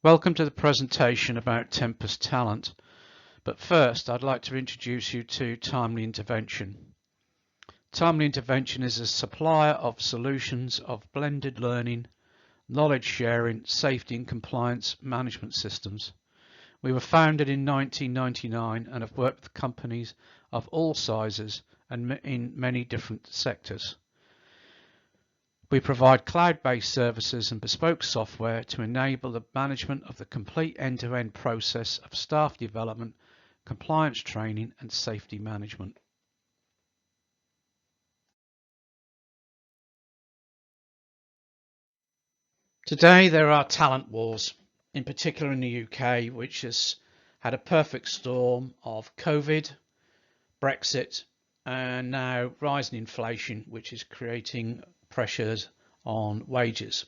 Welcome to the presentation about Tempus Talent, but first I'd like to introduce you to Timely Intervention. Timely Intervention is a supplier of solutions of blended learning, knowledge sharing, safety and compliance management systems. We were founded in 1999 and have worked with companies of all sizes and in many different sectors. We provide cloud-based services and bespoke software to enable the management of the complete end-to-end process of staff development, compliance training, and safety management. Today there are talent wars, in particular in the UK, which has had a perfect storm of COVID, Brexit, and now rising inflation, which is creating pressures on wages.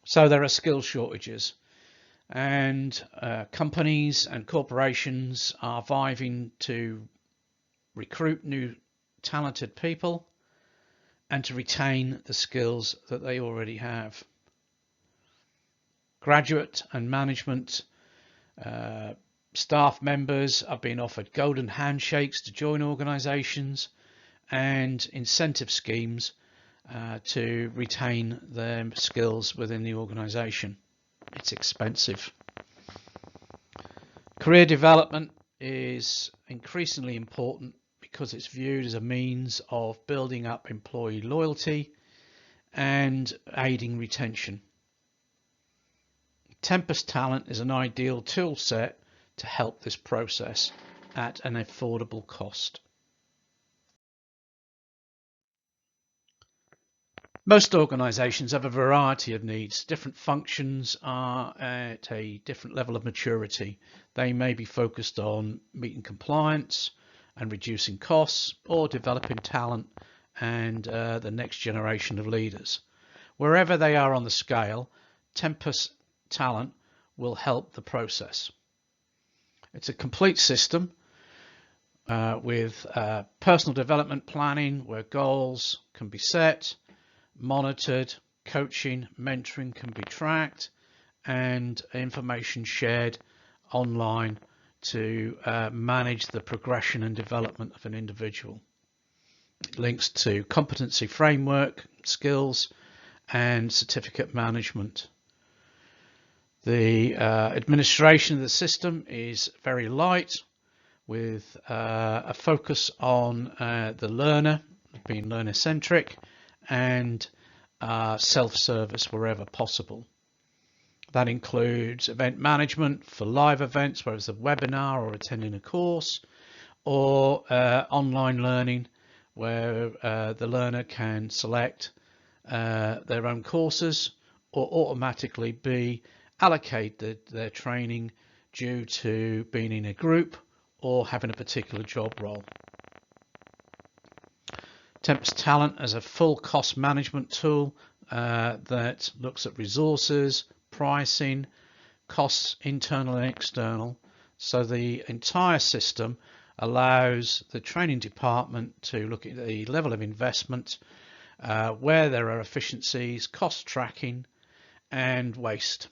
So there are skill shortages, and companies and corporations are vying to recruit new talented people and to retain the skills that they already have. Graduate and management staff members are being offered golden handshakes to join organisations and incentive schemes to retain their skills within the organisation. It's expensive. Career development is increasingly important because it's viewed as a means of building up employee loyalty and aiding retention. Tempus Talent is an ideal tool set to help this process at an affordable cost. Most organisations have a variety of needs. Different functions are at a different level of maturity. They may be focused on meeting compliance and reducing costs, or developing talent and the next generation of leaders. Wherever they are on the scale, Tempus Talent will help the process. It's a complete system with personal development planning where goals can be set, monitored, coaching, mentoring can be tracked, and information shared online to manage the progression and development of an individual. It links to competency framework, skills, and certificate management. The administration of the system is very light, with a focus on the learner, being learner-centric, and self-service wherever possible. That includes event management for live events, whether it's a webinar or attending a course, or online learning where the learner can select their own courses or automatically be allocated their training due to being in a group or having a particular job role. Tempus Talent as a full cost management tool that looks at resources, pricing, costs internal and external. So the entire system allows the training department to look at the level of investment, where there are efficiencies, cost tracking, and waste.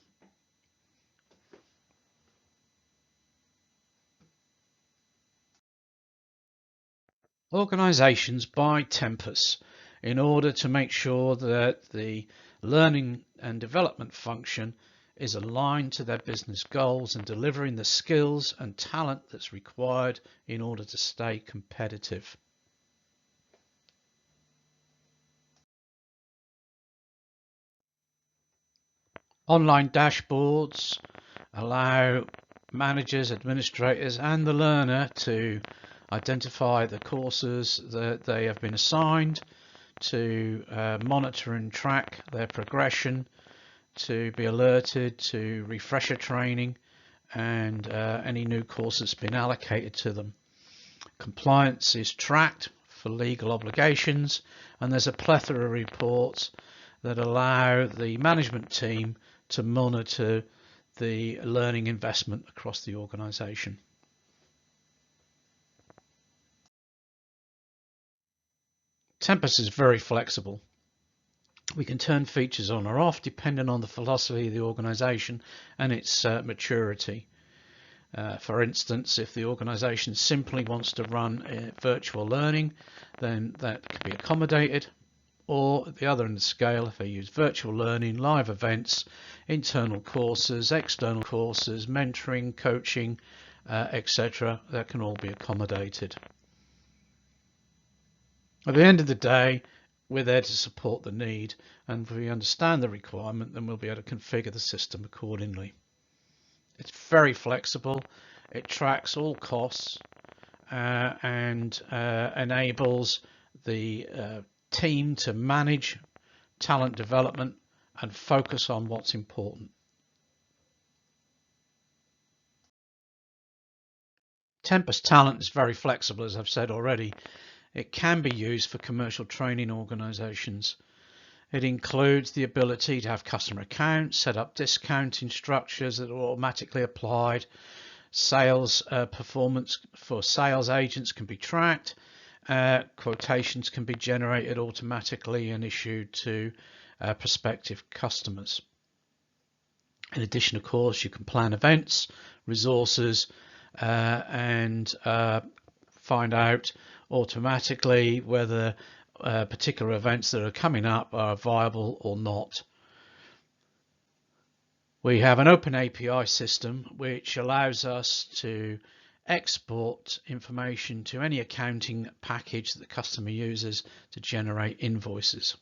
Organisations buy Tempus in order to make sure that the learning and development function is aligned to their business goals and delivering the skills and talent that's required in order to stay competitive. Online dashboards allow managers, administrators, and the learner to identify the courses that they have been assigned, to monitor and track their progression, to be alerted to refresher training and any new course that's been allocated to them. Compliance is tracked for legal obligations, and there's a plethora of reports that allow the management team to monitor the learning investment across the organisation. Tempus is very flexible. We can turn features on or off depending on the philosophy of the organization and its maturity. For instance, if the organization simply wants to run virtual learning, then that can be accommodated. Or at the other end of the scale, if they use virtual learning, live events, internal courses, external courses, mentoring, coaching, etc., that can all be accommodated. At the end of the day, we're there to support the need, and if we understand the requirement, then we'll be able to configure the system accordingly. It's very flexible, it tracks all costs and enables the team to manage talent development and focus on what's important. Tempus Talent is very flexible, as I've said already. It can be used for commercial training organizations. It includes the ability to have customer accounts, set up discounting structures that are automatically applied. Sales performance for sales agents can be tracked. Quotations can be generated automatically and issued to prospective customers. In addition, of course, you can plan events, resources, and find out automatically whether particular events that are coming up are viable or not. We have an open API system which allows us to export information to any accounting package that the customer uses to generate invoices.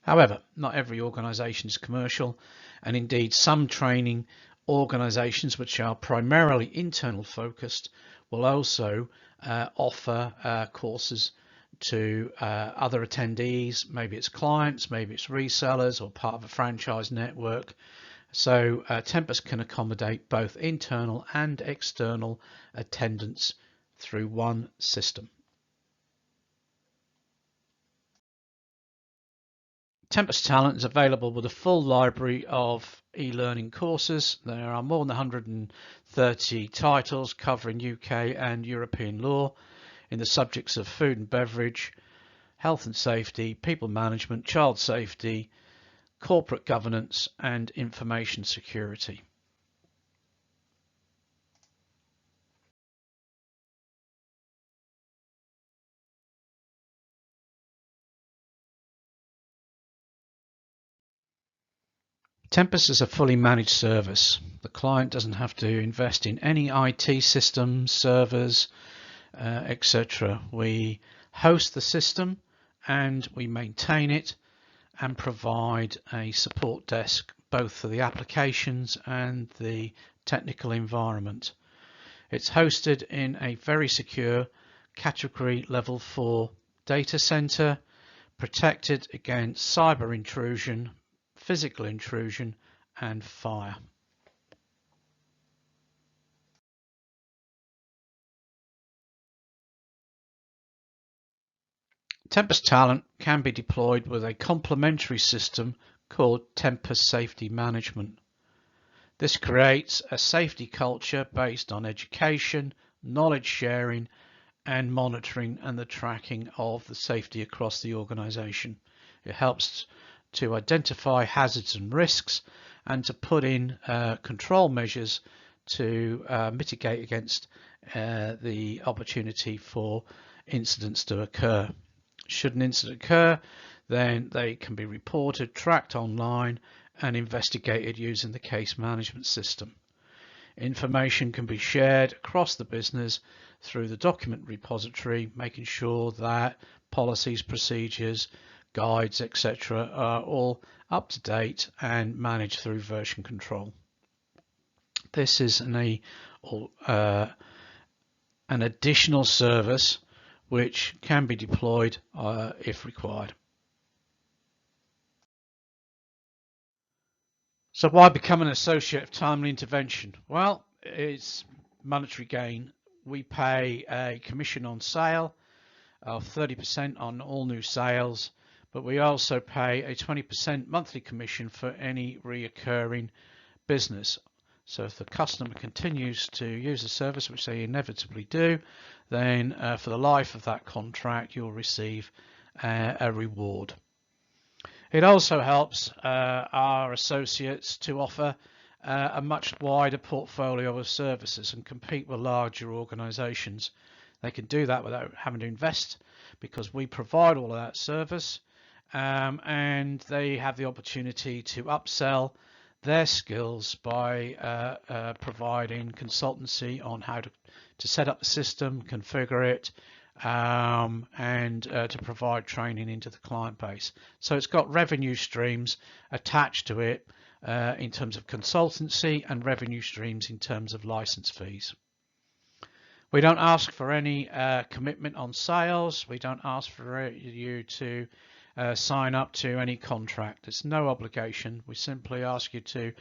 However, not every organization is commercial, and indeed some training organizations which are primarily internal focused will also offer courses to other attendees. Maybe it's clients, maybe it's resellers or part of a franchise network. So Tempus can accommodate both internal and external attendance through one system. Tempus Talent is available with a full library of e-learning courses. There are more than 130 titles covering UK and European law in the subjects of food and beverage, health and safety, people management, child safety, corporate governance, and information security. Tempus is a fully managed service. The client doesn't have to invest in any IT systems, servers, etc. We host the system and we maintain it and provide a support desk both for the applications and the technical environment. It's hosted in a very secure category level 4 data center, protected against cyber intrusion, physical intrusion, and fire. Tempus Talent can be deployed with a complementary system called Tempus Safety Management. This creates a safety culture based on education, knowledge sharing, and monitoring and the tracking of the safety across the organization. It helps to identify hazards and risks and to put in control measures to mitigate against the opportunity for incidents to occur. Should an incident occur, then they can be reported, tracked online, and investigated using the case management system. Information can be shared across the business through the document repository, making sure that policies, procedures, guides, etc. are all up to date and managed through version control. This is an additional service which can be deployed if required. So why become an associate of Timely Intervention? Well, it's monetary gain. We pay a commission on sale of 30% on all new sales, but we also pay a 20% monthly commission for any reoccurring business. So if the customer continues to use the service, which they inevitably do, then for the life of that contract, you'll receive a reward. It also helps our associates to offer a much wider portfolio of services and compete with larger organisations. They can do that without having to invest because we provide all of that service, and they have the opportunity to upsell their skills by providing consultancy on how to set up the system, configure it, and to provide training into the client base. So it's got revenue streams attached to it in terms of consultancy and revenue streams in terms of license fees. We don't ask for any commitment on sales. We don't ask for you to sign up to any contract. It's no obligation. We simply ask you to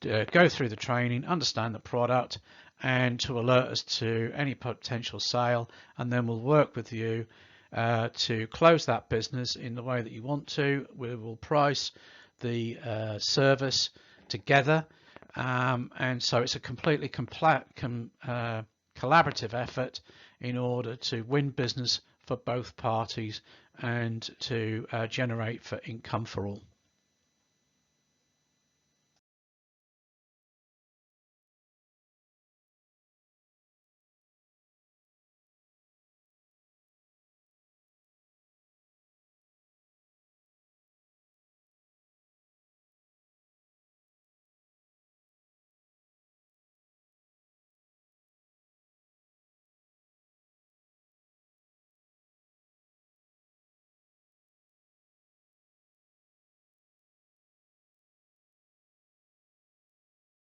go through the training, understand the product, and to alert us to any potential sale, and then we'll work with you to close that business in the way that you want to. We will price the service together, and so it's a completely collaborative effort in order to win business for both parties and to generate for income for all.